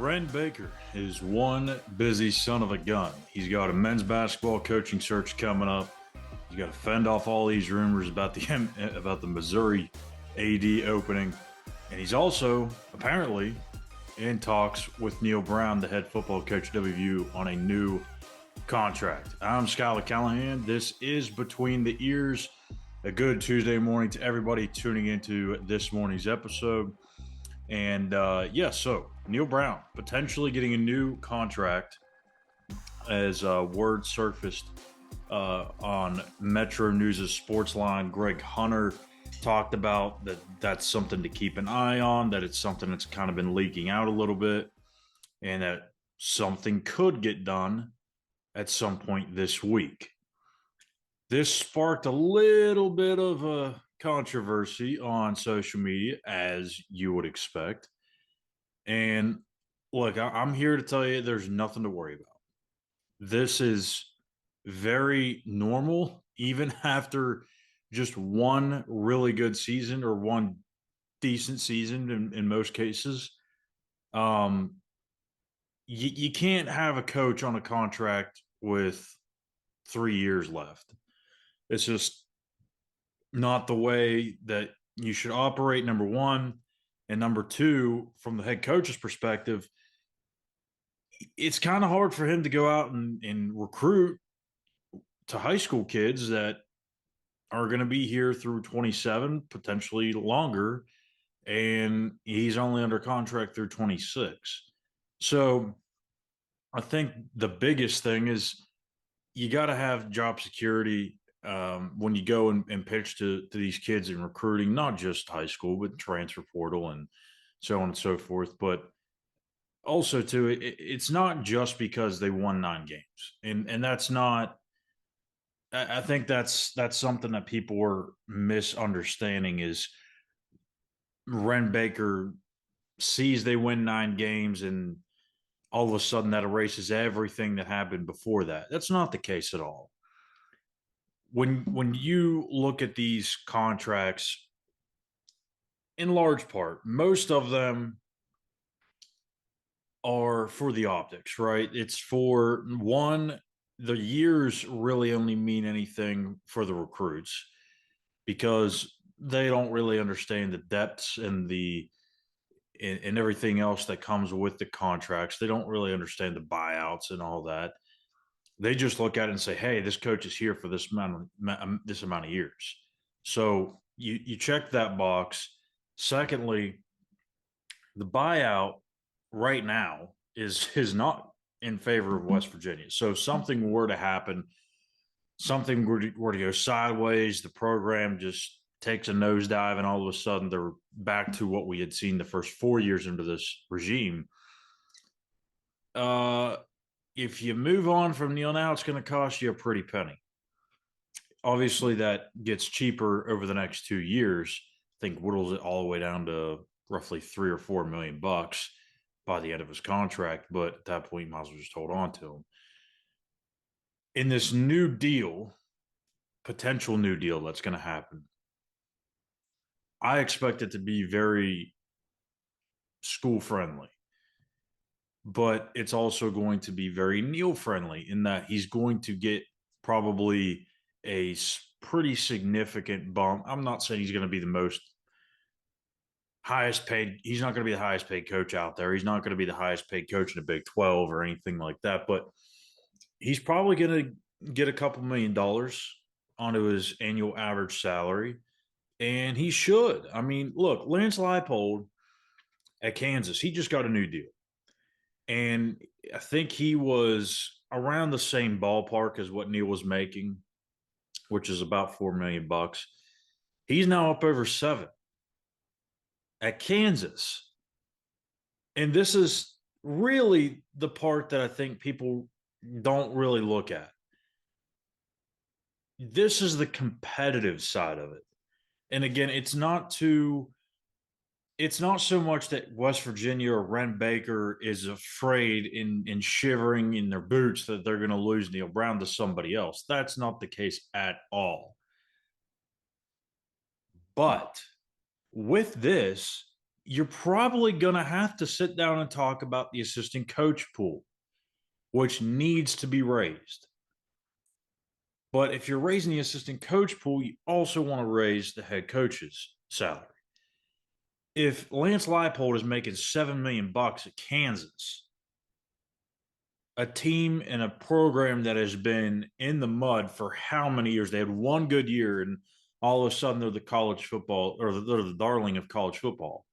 Wren Baker is one busy son of a gun. He's got a men's basketball coaching search coming up. He's got to fend off all these rumors about the Missouri AD opening, and he's also apparently in talks with Neal Brown, the head football coach at WVU, on a new contract. I'm Schuyler Callihan. This is Between the Eers. A good Tuesday morning to everybody tuning into this morning's episode. And so Neal Brown potentially getting a new contract as word surfaced on Metro News' sports line. Greg Hunter talked about that's something to keep an eye on, that it's something that's kind of been leaking out a little bit, and that something could get done at some point this week. This sparked a little bit of a controversy on social media, as you would expect. And look, I'm here to tell you there's nothing to worry about. This is very normal, even after just one really good season or one decent season in most cases. You can't have a coach on a contract with 3 years left. It's just not the way that you should operate, number one. And number two, from the head coach's perspective, it's kind of hard for him to go out and recruit to high school kids that are going to be here through 27, potentially longer, and he's only under contract through 26. So I think the biggest thing is you got to have job security when you go and pitch to these kids in recruiting, not just high school, but transfer portal and so on and so forth. But also, too, it's not just because they won 9 games. And that's not – I think that's something that people were misunderstanding is Wren Baker sees they win 9 games and all of a sudden that erases everything that happened before that. That's not the case at all. When you look at these contracts, in large part, most of them are for the optics, right? It's for one, the years really only mean anything for the recruits because they don't really understand the depths and and everything else that comes with the contracts. They don't really understand the buyouts and all that. They just look at it and say, hey, this coach is here for this amount of years. So you check that box. Secondly, the buyout right now is not in favor of West Virginia. So if something were to happen, something were to go sideways, the program just takes a nosedive, and all of a sudden they're back to what we had seen the first 4 years into this regime. If you move on from Neal now, it's going to cost you a pretty penny. Obviously, that gets cheaper over the next 2 years. I think whittles it all the way down to roughly $3 or $4 million by the end of his contract. But at that point, you might as well just hold on to him. In this new deal, potential new deal that's going to happen, I expect it to be very school friendly. But it's also going to be very Neal friendly in that he's going to get probably a pretty significant bump. I'm not saying he's going to be the most highest paid. He's not going to be the highest paid coach out there. He's not going to be the highest paid coach in the Big 12 or anything like that. But he's probably going to get a couple $1 million onto his annual average salary. And he should. I mean, look, Lance Leipold at Kansas, he just got a new deal. And I think he was around the same ballpark as what Neal was making, which is about $4 million. He's now up over 7 at Kansas. And this is really the part that I think people don't really look at. This is the competitive side of it. And again, it's not so much that West Virginia or Wren Baker is afraid and shivering in their boots that they're going to lose Neal Brown to somebody else. That's not the case at all. But with this, you're probably going to have to sit down and talk about the assistant coach pool, which needs to be raised. But if you're raising the assistant coach pool, you also want to raise the head coach's salary. If Lance Leipold is making $7 million at Kansas, a team and a program that has been in the mud for how many years? They had one good year, and all of a sudden they're the college football, or they're the darling of college football.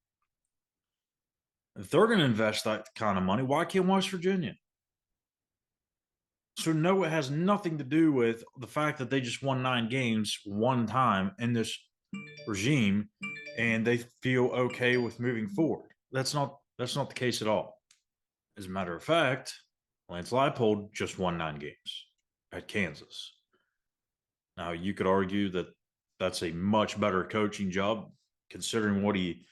If they're going to invest that kind of money, why can't West Virginia? So no, it has nothing to do with the fact that they just won 9 games one time in this regime, and they feel okay with moving forward. That's not the case at all. As a matter of fact, Lance Leipold just won 9 games at Kansas. Now you could argue that that's a much better coaching job considering what he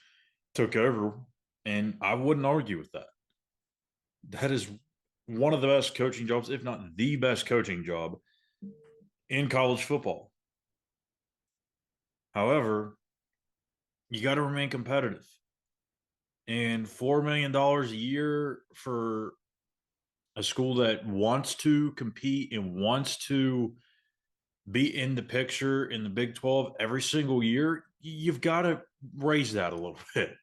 took over, and I wouldn't argue with that. That is one of the best coaching jobs, if not the best coaching job in college football. However, you got to remain competitive. And $4 million a year for a school that wants to compete and wants to be in the picture in the Big 12 every single year, you've got to raise that a little bit.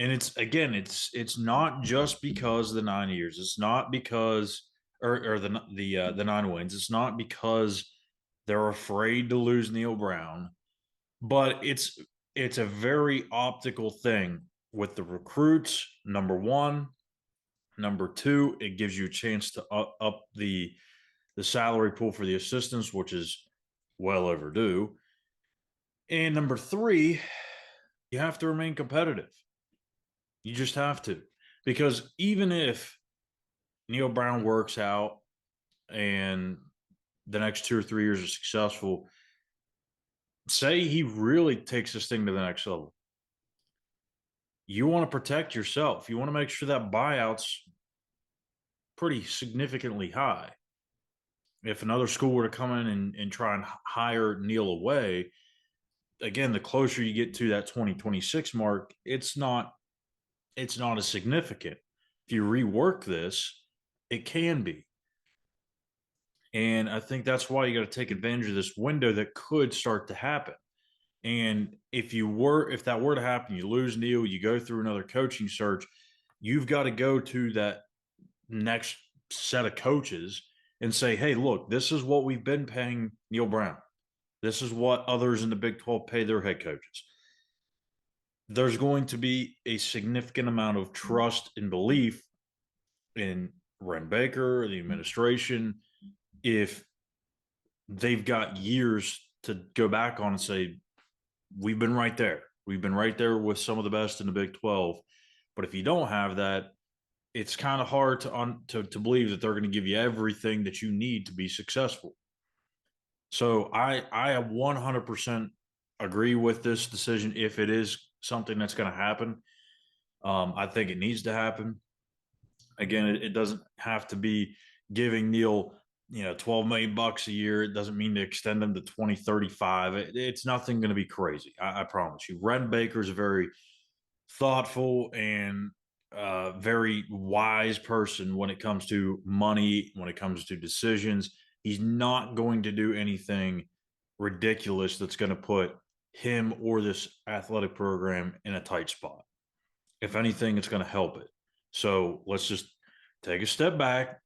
And it's not just because of the 9 years. It's not because or the 9 wins. It's not because they're afraid to lose Neal Brown, but it's a very optical thing with the recruits. Number one, number two, it gives you a chance to up the salary pool for the assistants, which is well overdue. And number three, you have to remain competitive. You just have to. Because even if Neal Brown works out and the next 2 or 3 years are successful, say he really takes this thing to the next level. You want to protect yourself. You want to make sure that buyout's pretty significantly high. If another school were to come in and try and hire Neal away, again, the closer you get to that 2026 mark, it's not as significant. If you rework this, it can be. And I think that's why you got to take advantage of this window that could start to happen. And if that were to happen, you lose Neal, you go through another coaching search, you've got to go to that next set of coaches and say, hey, look, this is what we've been paying Neal Brown. This is what others in the Big 12 pay their head coaches. There's going to be a significant amount of trust and belief in Wren Baker, the administration, if they've got years to go back on and say, we've been right there. We've been right there with some of the best in the Big 12. But if you don't have that, it's kind of hard to believe that they're going to give you everything that you need to be successful. So I 100% agree with this decision if it is something that's going to happen. I think it needs to happen. Again, it doesn't have to be giving Neal, 12 million bucks a year. It doesn't mean to extend them to 2035. It's nothing going to be crazy. I promise you. Wren Baker is a very thoughtful and very wise person when it comes to money, when it comes to decisions. He's not going to do anything ridiculous that's going to put him or this athletic program in a tight spot. If anything, it's going to help it. So let's just take a step back.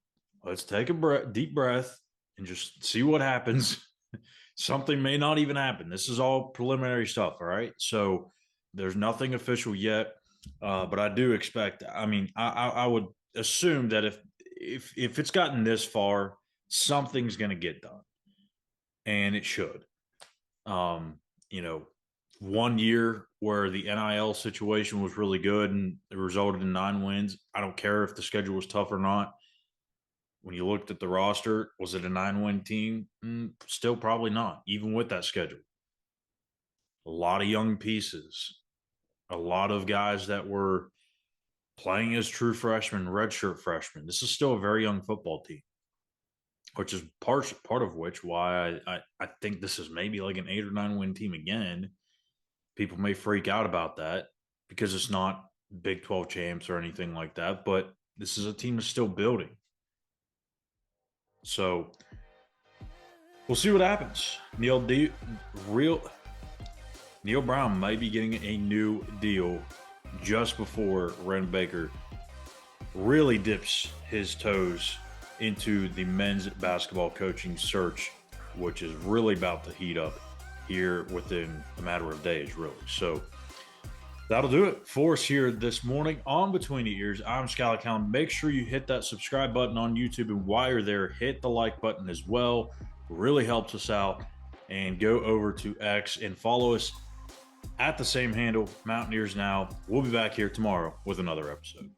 Let's take a deep breath and just see what happens. Something may not even happen. This is all preliminary stuff. All right. So there's nothing official yet. But I do expect, I would assume that if it's gotten this far, something's going to get done, and it should. Um, you know, 1 year where the NIL situation was really good and it resulted in 9 wins. I don't care if the schedule was tough or not. When you looked at the roster, was it a 9-win team? Still probably not, even with that schedule. A lot of young pieces, a lot of guys that were playing as true freshmen, redshirt freshmen. This is still a very young football team, which is part of which why I think this is maybe like an 8 or 9 win team again. People may freak out about that because it's not Big 12 champs or anything like that, but this is a team that's still building. So we'll see what happens. Neal Brown might be getting a new deal just before Wren Baker really dips his toes into the men's basketball coaching search, which is really about to heat up here within a matter of days, really. So that'll do it for us here this morning on Between the Ears. I'm Schuyler Callihan. Make sure you hit that subscribe button on YouTube, and while you're there, hit the like button as well. It really helps us out. And go over to X and follow us at the same handle, Mountaineers Now. We'll be back here tomorrow with another episode.